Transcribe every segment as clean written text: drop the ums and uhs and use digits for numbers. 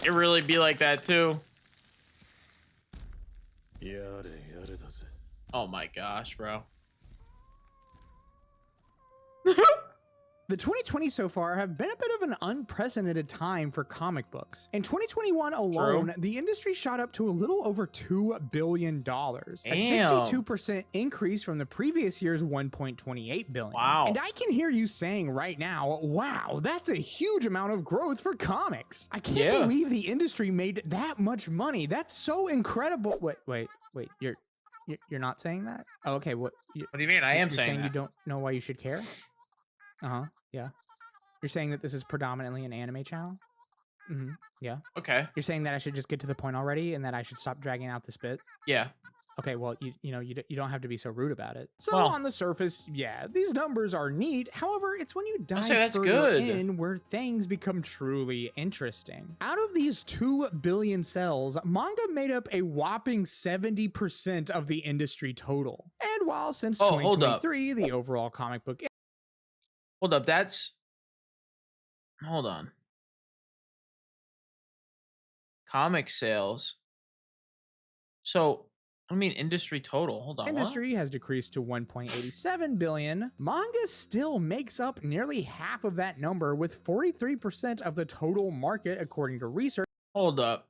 It really be like that too. Oh my gosh, bro. The 2020 so far have been a bit of an unprecedented time for comic books. In 2021 alone, True. the industry shot up to a little over $2 billion, a 62% increase from the previous year's $1.28 billion. Wow. And I can hear you saying right now, wow, that's a huge amount of growth for comics. I can't believe the industry made that much money. That's so incredible. Wait, you're not saying that? Oh, okay, what do you mean? I am saying that. You don't know why you should care? Yeah. You're saying that this is predominantly an anime channel? Yeah. Okay. You're saying that I should just get to the point already and that I should stop dragging out this bit? Yeah. Okay, well, you don't have to be so rude about it. So well, on the surface, yeah, these numbers are neat. However, it's when you dive that's further good. in where things become truly interesting. Out of these 2 billion sales, manga made up a whopping 70% of the industry total. And while since 2023, the overall comic book... Hold up, hold on. Comic sales. So, I mean, industry total. Hold on. Industry has decreased to 1.87 billion. Manga still makes up nearly half of that number, with 43% of the total market, according to research. Hold up.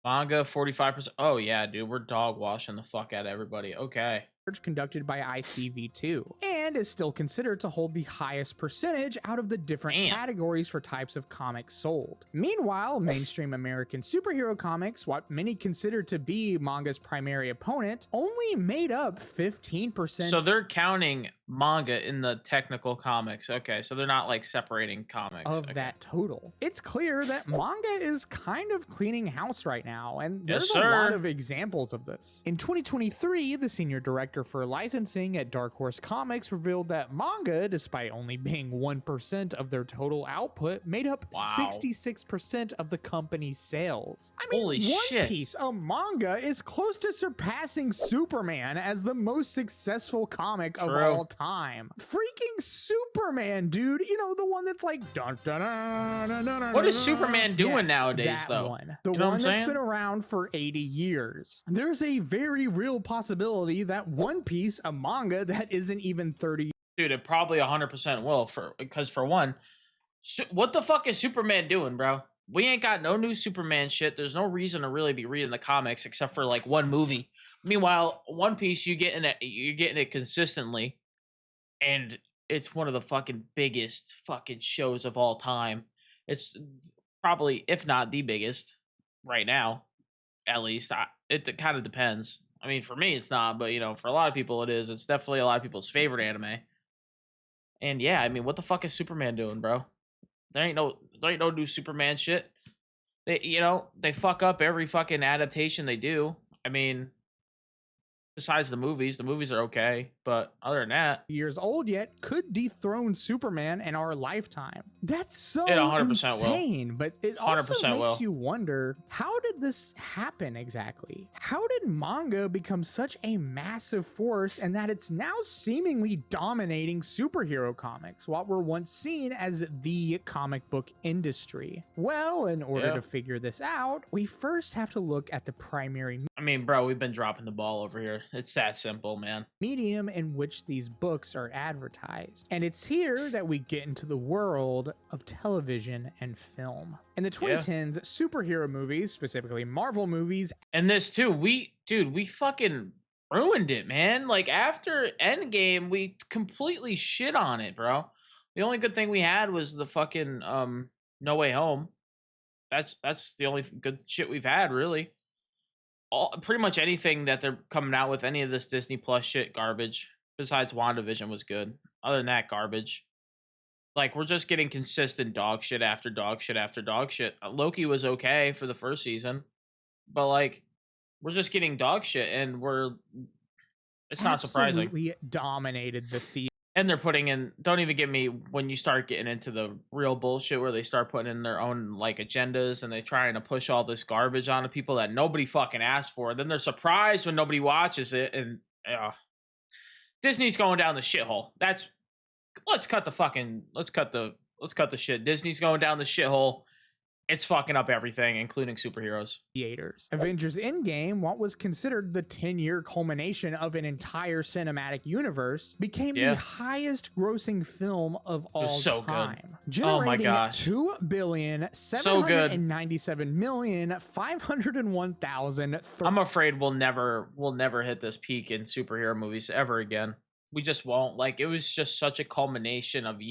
Manga, 45%. Oh, yeah, dude. We're dog washing the fuck out of everybody. Okay. Conducted by ICV2, and is still considered to hold the highest percentage out of the different categories for types of comics sold. Meanwhile, mainstream American superhero comics, what many consider to be manga's primary opponent, only made up 15%. So they're counting manga in the technical comics. Okay, so they're not like separating comics of that total. It's clear that manga is kind of cleaning house right now, and there's a lot of examples of this. In 2023, the senior director for licensing at Dark Horse Comics revealed that manga, despite only being 1% of their total output, made up 66% of the company's sales. I mean, One Piece, a manga, is close to surpassing Superman as the most successful comic of all time. Freaking Superman, dude. You know, the one that's like dun, dun, dun, dun, dun, dun, what is Superman doing nowadays, that though? One. The one that's been around for 80 years. There's a very real possibility that One Piece, a manga that isn't even 30. Dude, it probably 100% will, because for one, what the fuck is Superman doing, bro? We ain't got no new Superman shit. There's no reason to really be reading the comics except for like one movie. Meanwhile, One Piece, you're getting it consistently, and it's one of the fucking biggest fucking shows of all time. It's probably, if not the biggest, right now, at least. It kind of depends. I mean, for me, it's not, but you know, for a lot of people, it is. It's definitely a lot of people's favorite anime. And yeah, I mean, what the fuck is Superman doing, bro? There ain't no new Superman shit. They fuck up every fucking adaptation they do. I mean, besides the movies are okay, but other than that, years old yet could dethrone Superman in our lifetime. That's so it 100% insane, will. But it also makes you wonder, how did this happen exactly? How did manga become such a massive force and that it's now seemingly dominating superhero comics, what were once seen as the comic book industry? Well, in order to figure this out, we first have to look at the primary... I mean, bro, we've been dropping the ball over here. It's that simple, man. Medium in which these books are advertised. And it's here that we get into the world of television and film. In the 2010s, superhero movies, specifically Marvel movies. And this too, we fucking ruined it, man. Like after Endgame, we completely shit on it, bro. The only good thing we had was the fucking No Way Home. That's the only good shit we've had, really. Pretty much anything that they're coming out with, any of this Disney Plus shit, garbage. Besides WandaVision was good. Other than that, garbage. Like, we're just getting consistent dog shit after dog shit after dog shit. Loki was okay for the first season, but like, we're just getting dog shit, and it's not surprising. Absolutely dominated the theater. And they're putting in, don't even get me when you start getting into the real bullshit where they start putting in their own like agendas and they're trying to push all this garbage onto people that nobody fucking asked for. Then they're surprised when nobody watches it, and Disney's going down the shithole. Let's cut the shit. Disney's going down the shithole, It's fucking up everything, including superheroes. Theaters. Avengers Endgame, what was considered the 10-year culmination of an entire cinematic universe, became the highest grossing film of all so time, good. Oh my generating gosh. $2,797,501,000. I'm afraid we'll never hit this peak in superhero movies ever again. We just won't. Like, it was just such a culmination of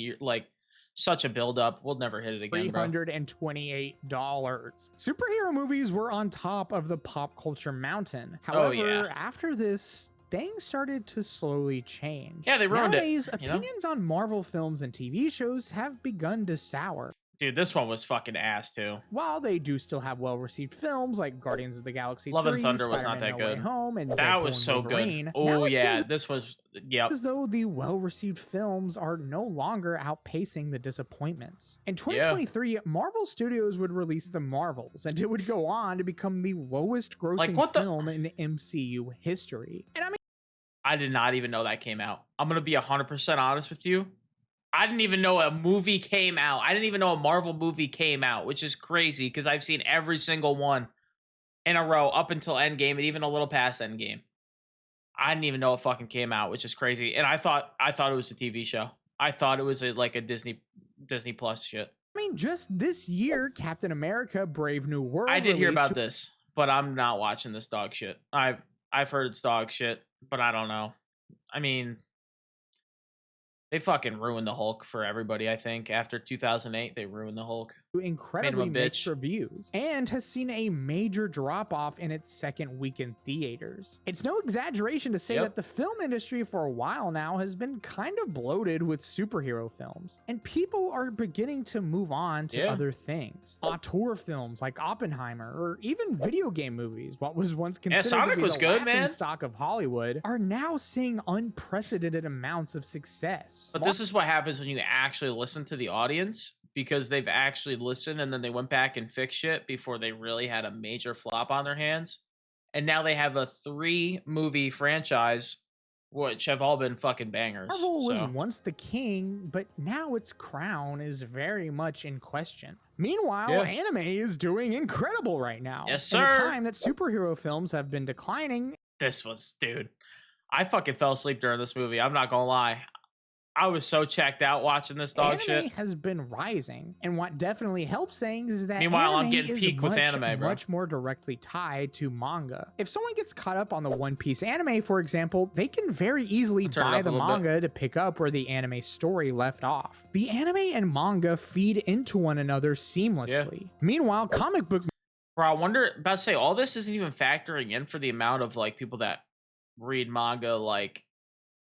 such a build up. We'll never hit it again, bro. $328. Superhero movies were on top of the pop culture mountain. However, after this, things started to slowly change. Yeah, they ruined Nowadays, opinions on Marvel films and TV shows have begun to sour. Dude, this one was fucking ass too. While they do still have well-received films like Guardians of the Galaxy Love 3, and Thunder was Spider-Man not that No Way good. Home, and That Deadpool was so and Wolverine, good. Oh yeah, this was as though the well-received films are no longer outpacing the disappointments. In 2023, Marvel Studios would release The Marvels, and it would go on to become the lowest-grossing film in MCU history. And I mean, I did not even know that came out. I'm gonna be 100% honest with you. I didn't even know a movie came out. I didn't even know a Marvel movie came out, which is crazy because I've seen every single one in a row up until Endgame and even a little past Endgame. I didn't even know it fucking came out, which is crazy. And I thought it was a TV show. I thought it was like a Disney Plus shit. I mean, just this year, Captain America: Brave New World. I did hear about this, but I'm not watching this dog shit. I've heard it's dog shit, but I don't know. I mean, they fucking ruined the Hulk for everybody, I think. After 2008, they ruined the Hulk. Incredibly mixed reviews, and has seen a major drop-off in its second week in theaters. It's no exaggeration to say that the film industry for a while now has been kind of bloated with superhero films, and people are beginning to move on to other things. Auteur films like Oppenheimer, or even video game movies, what was once considered Sonic to be was the good, man. stock of Hollywood, are now seeing unprecedented amounts of success. But this is what happens when you actually listen to the audience, because they've actually listened and then they went back and fixed shit before they really had a major flop on their hands. And now they have a 3-movie franchise, which have all been fucking bangers. Marvel was once the king, but now its crown is very much in question. Meanwhile, anime is doing incredible right now. Yes, sir. In a time that superhero films have been declining. Dude, I fucking fell asleep during this movie. I'm not gonna lie. I was so checked out watching this dog shit. Anime has been rising, and what definitely helps things is that meanwhile, anime I'm getting peaked with anime, bro. Much more directly tied to manga. If someone gets caught up on the One Piece anime, for example, they can very easily buy the manga to pick up where the anime story left off. The anime and manga feed into one another seamlessly. Meanwhile, comic book... Bro, I wonder, about to say, all this isn't even factoring in for the amount of like people that read manga like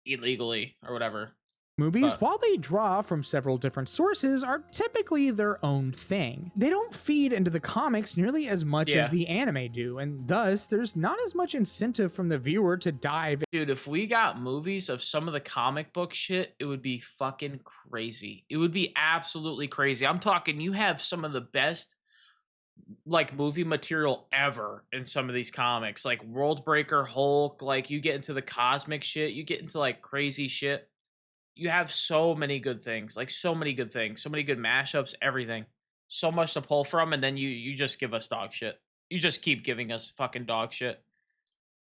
illegally or whatever. Movies, while they draw from several different sources, are typically their own thing. They don't feed into the comics nearly as much as the anime do, and thus there's not as much incentive from the viewer to dive. Dude, if we got movies of some of the comic book shit, it would be fucking crazy. It would be absolutely crazy. I'm talking, you have some of the best like movie material ever in some of these comics, like World Breaker, Hulk. Like, you get into the cosmic shit, you get into like crazy shit. You have so many good things, like so many good things, so many good mashups, everything. So much to pull from, and then you just give us dog shit. You just keep giving us fucking dog shit.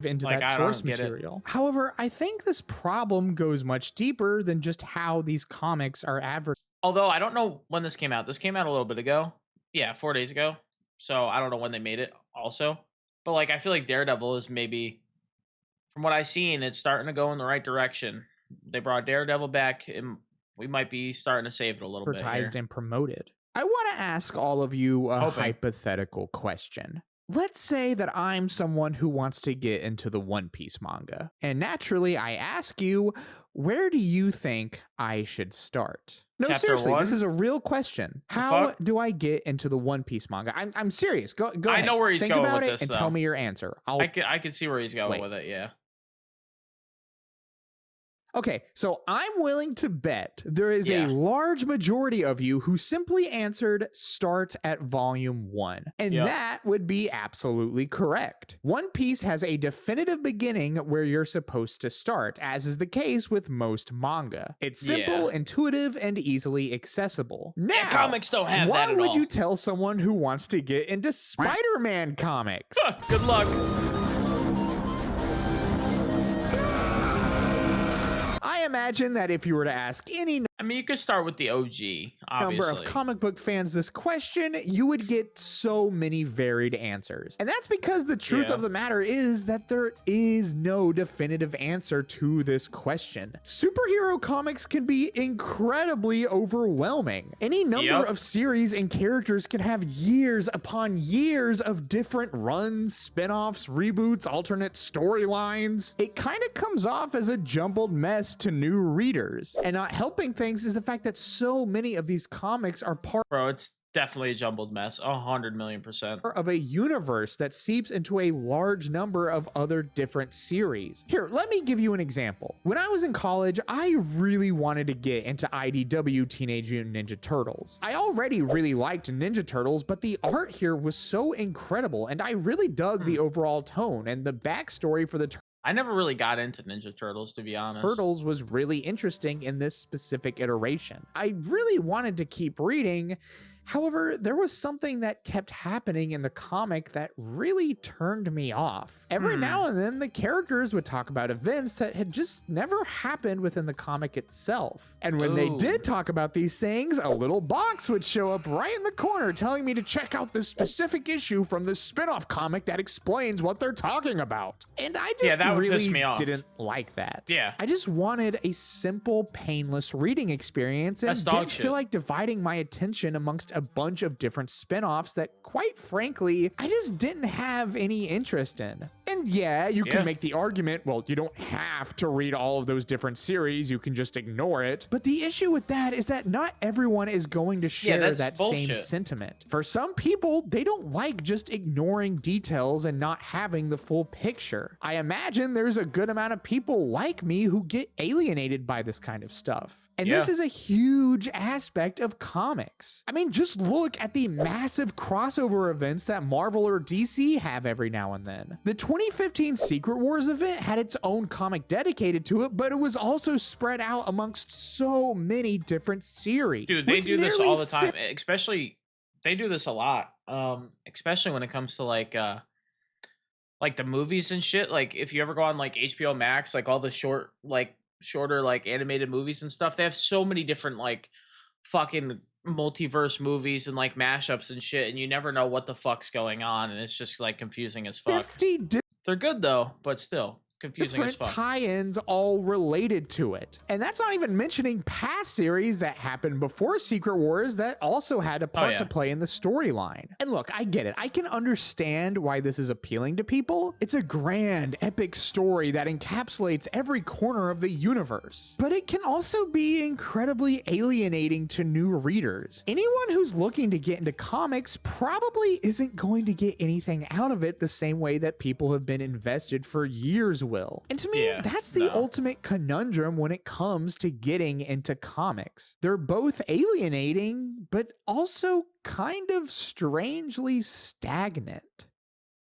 Into like, that source material. However, I think this problem goes much deeper than just how these comics are advertised. Although I don't know when this came out. This came out a little bit ago. Yeah, 4 days ago. So I don't know when they made it also. But like, I feel like Daredevil is maybe, from what I've seen, it's starting to go in the right direction. They brought Daredevil back, and we might be starting to save it a little bit. Advertised and promoted. I want to ask all of you a hypothetical question. Let's say that I'm someone who wants to get into the One Piece manga, and naturally I ask you, where do you think I should start? No, Chapter seriously, 1? This is a real question. How do I get into the One Piece manga? I'm serious. Go ahead. I know where he's Think going about with it this, and though. tell me your answer. I can see where he's going with it, yeah. Okay, so I'm willing to bet there is a large majority of you who simply answered start at volume 1. And that would be absolutely correct. One Piece has a definitive beginning where you're supposed to start, as is the case with most manga. It's simple, intuitive, and easily accessible. Now, comics don't have that why at would all. you tell someone who wants to get into Spider-Man comics? Good luck. I imagine that if you were to ask any I mean, you could start with the OG, obviously. number of comic book fans this question, you would get so many varied answers. And that's because the truth of the matter is that there is no definitive answer to this question. Superhero comics can be incredibly overwhelming. Any number of series and characters can have years upon years of different runs, spin-offs, reboots, alternate storylines. It kind of comes off as a jumbled mess to new readers. And not helping things is the fact that so many of these comics are part it's definitely a jumbled mess, 100,000,000%. of a universe that seeps into a large number of other different series. Here, let me give you an example. When I was in college, I really wanted to get into IDW Teenage Mutant Ninja Turtles. I already really liked Ninja Turtles, but the art here was so incredible, and I really dug the overall tone and the backstory for the I never really got into Ninja Turtles, to be honest. Turtles was really interesting in this specific iteration. I really wanted to keep reading. However, there was something that kept happening in the comic that really turned me off. Every now and then, the characters would talk about events that had just never happened within the comic itself. And when they did talk about these things, a little box would show up right in the corner telling me to check out this specific issue from this spin-off comic that explains what they're talking about. And I just really didn't like that. I just wanted a simple, painless reading experience and didn't feel like dividing my attention amongst a bunch of different spin-offs that, quite frankly, I just didn't have any interest in. And yeah, you can make the argument, well, you don't have to read all of those different series, you can just ignore it. But the issue with that is that not everyone is going to share that same sentiment. For some people, they don't like just ignoring details and not having the full picture. I imagine there's a good amount of people like me who get alienated by this kind of stuff. And this is a huge aspect of comics. I mean, just look at the massive crossover events that Marvel or DC have every now and then. The 2015 Secret Wars event had its own comic dedicated to it, but it was also spread out amongst so many different series. Dude, they do this all the time. Especially, they do this a lot. Especially when it comes to like the movies and shit. Like if you ever go on like HBO Max, like all the shorter like animated movies and stuff, they have so many different like fucking multiverse movies and like mashups and shit, and you never know what the fuck's going on, and it's just like confusing as fuck. They're good though, but still confusing as fuck. Tie-ins all related to it. And that's not even mentioning past series that happened before Secret Wars that also had a part to play in the storyline. And look, I get it. I can understand why this is appealing to people. It's a grand, epic story that encapsulates every corner of the universe. But it can also be incredibly alienating to new readers. Anyone who's looking to get into comics probably isn't going to get anything out of it the same way that people have been invested for years will. And to me, that's the ultimate conundrum when it comes to getting into comics. They're both alienating, but also kind of strangely stagnant.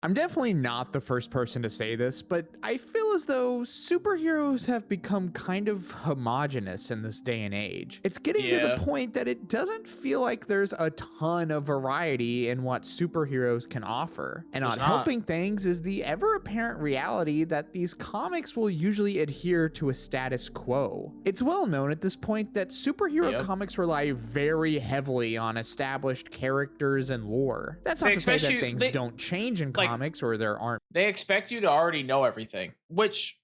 I'm definitely not the first person to say this, but I feel as though superheroes have become kind of homogenous in this day and age. It's getting to the point that it doesn't feel like there's a ton of variety in what superheroes can offer. And not helping things is the ever apparent reality that these comics will usually adhere to a status quo. It's well known at this point that superhero comics rely very heavily on established characters and lore. That's not to say that things don't change in comics or there aren't. They expect you to already know everything, which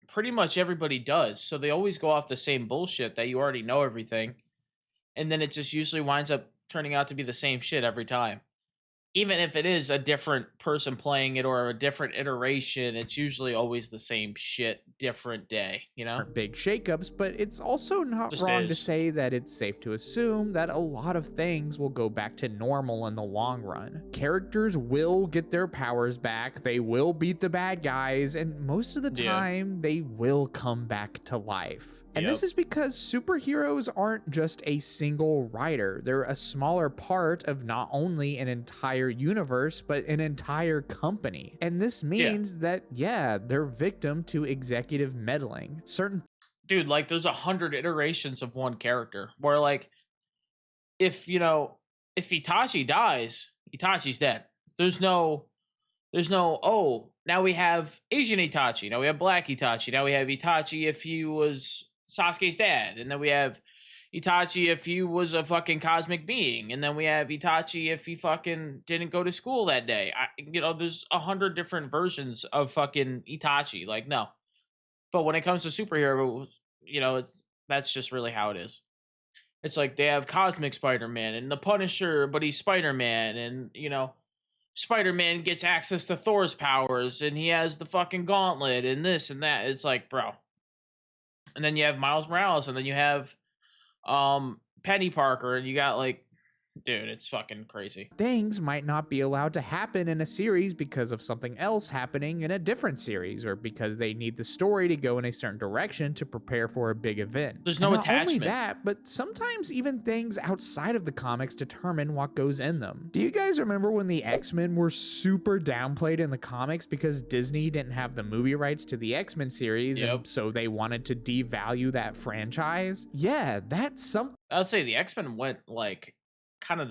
pretty much everybody does. So they always go off the same bullshit that you already know everything. And then it just usually winds up turning out to be the same shit every time. even if it is a different person playing it or a different iteration, it's usually always the same shit, different day, you know? Big shakeups, but it's also not Just wrong to is. say that it's safe to assume that a lot of things will go back to normal in the long run. Characters will get their powers back, they will beat the bad guys, and most of the Yeah. time, they will come back to life. And Yep. this is because superheroes aren't just a single writer. They're a smaller part of not only an entire universe, but an entire company. And this means that, yeah, they're victim to executive meddling. Certain Dude, like there's 100 iterations of one character where like if you know if Itachi dies, Itachi's dead. There's no oh, now we have Asian Itachi, now we have Black Itachi, now we have Itachi if he was Sasuke's dad, and then we have Itachi if he was a fucking cosmic being, and then we have Itachi if he fucking didn't go to school that day. There's 100 different versions of fucking Itachi. Like, no. But when it comes to superhero, that's just really how it is. It's like they have Cosmic Spider-Man and the Punisher, but he's Spider-Man, and Spider-Man gets access to Thor's powers, and he has the fucking gauntlet, and this and that. It's like, bro. And then you have Miles Morales, and then you have Penny Parker, and you got like, dude, it's fucking crazy. things might not be allowed to happen in a series because of something else happening in a different series, or because they need the story to go in a certain direction to prepare for a big event. There's no And not attachment. only that, but sometimes even things outside of the comics determine what goes in them. Do you guys remember when the X-Men were super downplayed in the comics because Disney didn't have the movie rights to the X-Men series, and so they wanted to devalue that franchise? Yeah, that's something. I'd say the X-Men went like kind of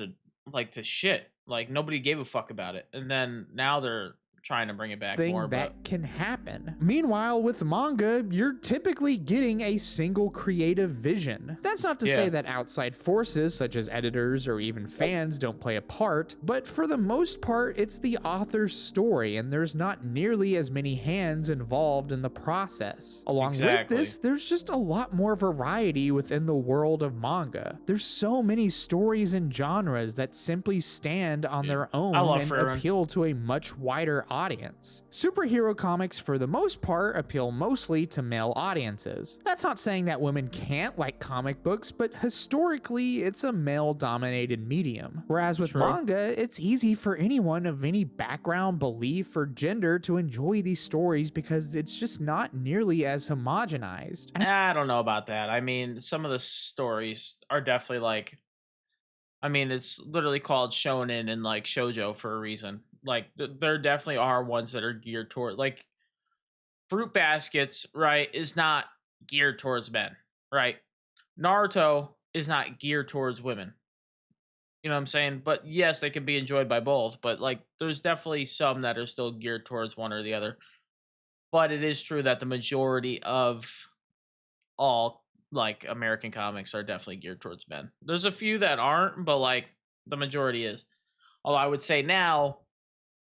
to shit. Like nobody gave a fuck about it, and then now they're trying to bring it back more. That can happen. Meanwhile, with manga, you're typically getting a single creative vision. That's not to say that outside forces, such as editors or even fans, don't play a part, but for the most part, it's the author's story, and there's not nearly as many hands involved in the process. Along with this, there's just a lot more variety within the world of manga. There's so many stories and genres that simply stand on their own and appeal to a much wider audience. Superhero comics, for the most part, appeal mostly to male audiences. That's not saying that women can't like comic books, but historically, it's a male-dominated medium. Whereas with manga, it's easy for anyone of any background, belief, or gender to enjoy these stories because it's just not nearly as homogenized. I don't know about that. I mean, some of the stories are definitely like, I mean, it's literally called shonen and like shoujo for a reason. Like there definitely are ones that are geared toward like Fruit Baskets, right, is not geared towards men, right? Naruto is not geared towards women. You know what I'm saying? But yes, they can be enjoyed by both, but like there's definitely some that are still geared towards one or the other. But it is true that the majority of all like American comics are definitely geared towards men. There's a few that aren't, but like the majority is. Although I would say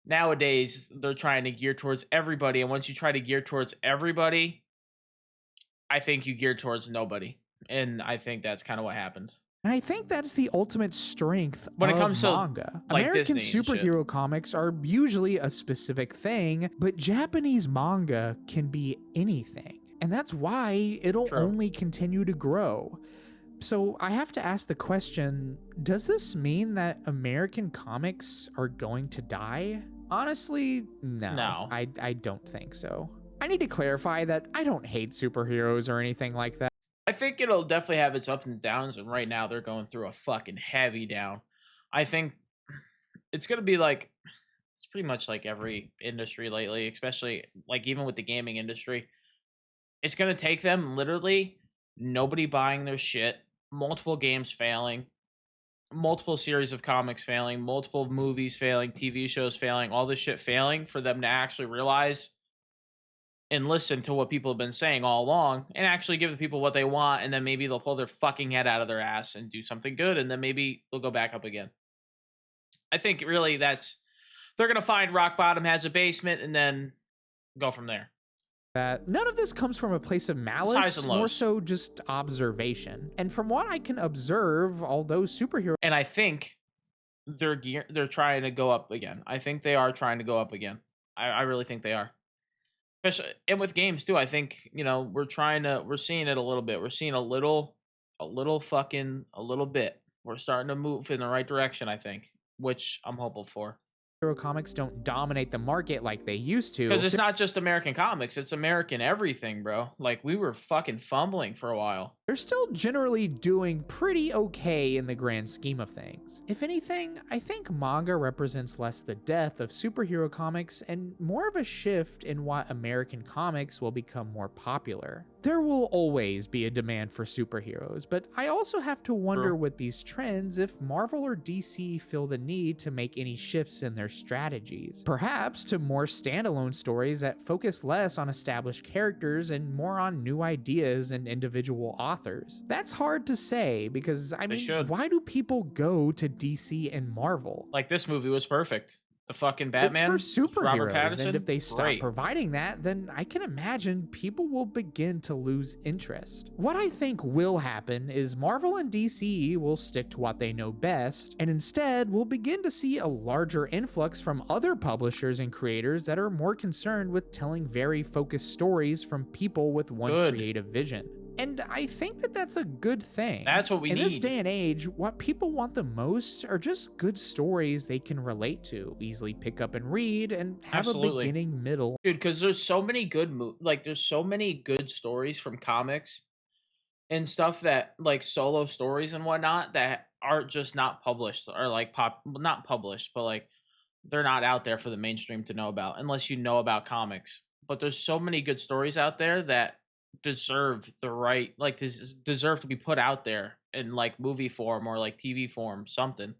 nowadays they're trying to gear towards everybody, and once you try to gear towards everybody, I think you gear towards nobody, and I think that's kind of what happened. And I think that's the ultimate strength when it comes to manga. Like American Disney superhero comics are usually a specific thing, but Japanese manga can be anything. And that's why it'll only continue to grow. So I have to ask the question, does this mean that American comics are going to die? Honestly, no. I don't think so. I need to clarify that I don't hate superheroes or anything like that. I think it'll definitely have its ups and downs, and right now they're going through a fucking heavy down. I think it's going to be like, it's pretty much like every industry lately, especially like even with the gaming industry. It's going to take them literally nobody buying their shit, multiple games failing, multiple series of comics failing, multiple movies failing, TV shows failing, all this shit failing for them to actually realize and listen to what people have been saying all along and actually give the people what they want, and then maybe they'll pull their fucking head out of their ass and do something good, and then maybe they'll go back up again. I think really they're going to find rock bottom has a basement and then go from there. None of this comes from a place of malice, more so just observation. And from what I can observe, although superhero... And I think they're trying to go up again. I think they are trying to go up again. I really think they are. Especially and with games too. I think, we're seeing it a little bit. We're seeing a little bit. We're starting to move in the right direction, I think, which I'm hopeful for. Hero comics don't dominate the market like they used Because to. it's not just American comics, it's American everything, bro. Like we were fucking fumbling for a while. They're still generally doing pretty okay in the grand scheme of things. If anything, I think manga represents less the death of superhero comics and more of a shift in what American comics will become more popular. There will always be a demand for superheroes, but I also have to wonder True. with these trends if Marvel or DC feel the need to make any shifts in their strategies. Perhaps to more standalone stories that focus less on established characters and more on new ideas and individual authors. That's hard to say because, I mean, why do people go to DC and Marvel? Like this movie was perfect. The fucking Batman. It's for with Robert superheroes, Pattinson. and if they stop Great. providing that, then I can imagine people will begin to lose interest. What I think will happen is Marvel and DC will stick to what they know best, and instead we'll begin to see a larger influx from other publishers and creators that are more concerned with telling very focused stories from people with one creative vision. And I think that that's a good thing. That's what we need. In this day and age, what people want the most are just good stories they can relate to, easily pick up and read, and have a beginning, middle. Dude, because there's so many good there's so many good stories from comics and stuff that like solo stories and whatnot that are just not published or like not published, but like they're not out there for the mainstream to know about unless you know about comics. But there's so many good stories out there that deserve the right deserve to be put out there in like movie form or like TV form, something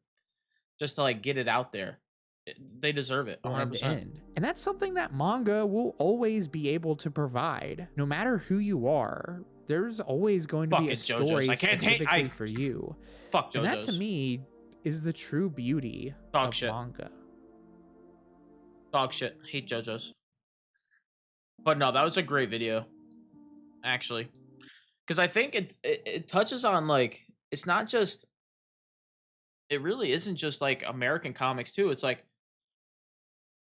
just to like get it out there. They deserve it 100%. And that's something that manga will always be able to provide. No matter who you are, there's always going to be a story specifically for you. Fuck JoJo's. And that to me is the true beauty of manga. Dog shit. Hate JoJo's. But no, that was a great video, actually, because I think it touches on like it's not just. It really isn't just like American comics too. It's like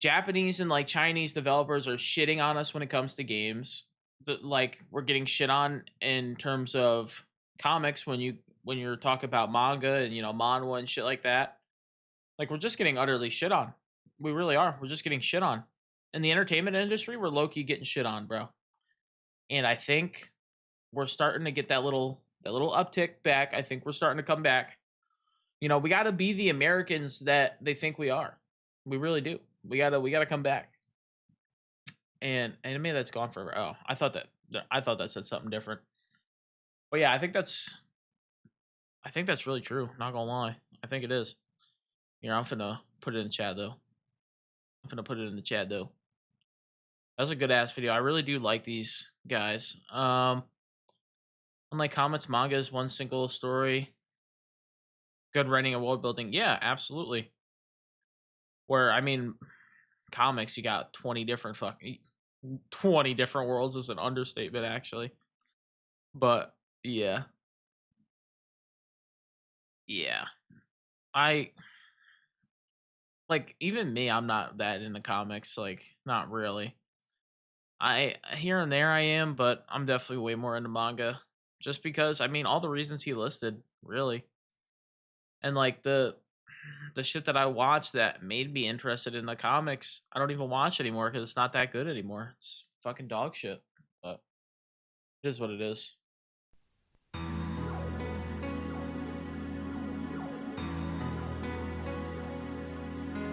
Japanese and like Chinese developers are shitting on us when it comes to games. Like we're getting shit on in terms of comics when you're talking about manga and manhwa and shit like that. Like we're just getting utterly shit on. We really are. We're just getting shit on. In the entertainment industry, we're low-key getting shit on, bro. And I think we're starting to get that little uptick back. I think we're starting to come back. We got to be the Americans that they think we are. We really do. We gotta come back. And anime that's gone forever. Oh, I thought that said something different. But yeah, I think that's really true. Not gonna lie, I think it is. Here, I'm finna put it in chat though. That's a good ass video. I really do like these guys. Unlike comics, manga is one single story. Good writing and world building. Yeah, absolutely. Where I mean, comics, you got 20 different worlds is an understatement, actually. But yeah. I like even me. I'm not that into comics. Like, not really. I here and there I am, but I'm definitely way more into manga. Just because I mean all the reasons he listed, really. And like the shit that I watched that made me interested in the comics, I don't even watch anymore because it's not that good anymore. It's fucking dog shit. But it is what it is.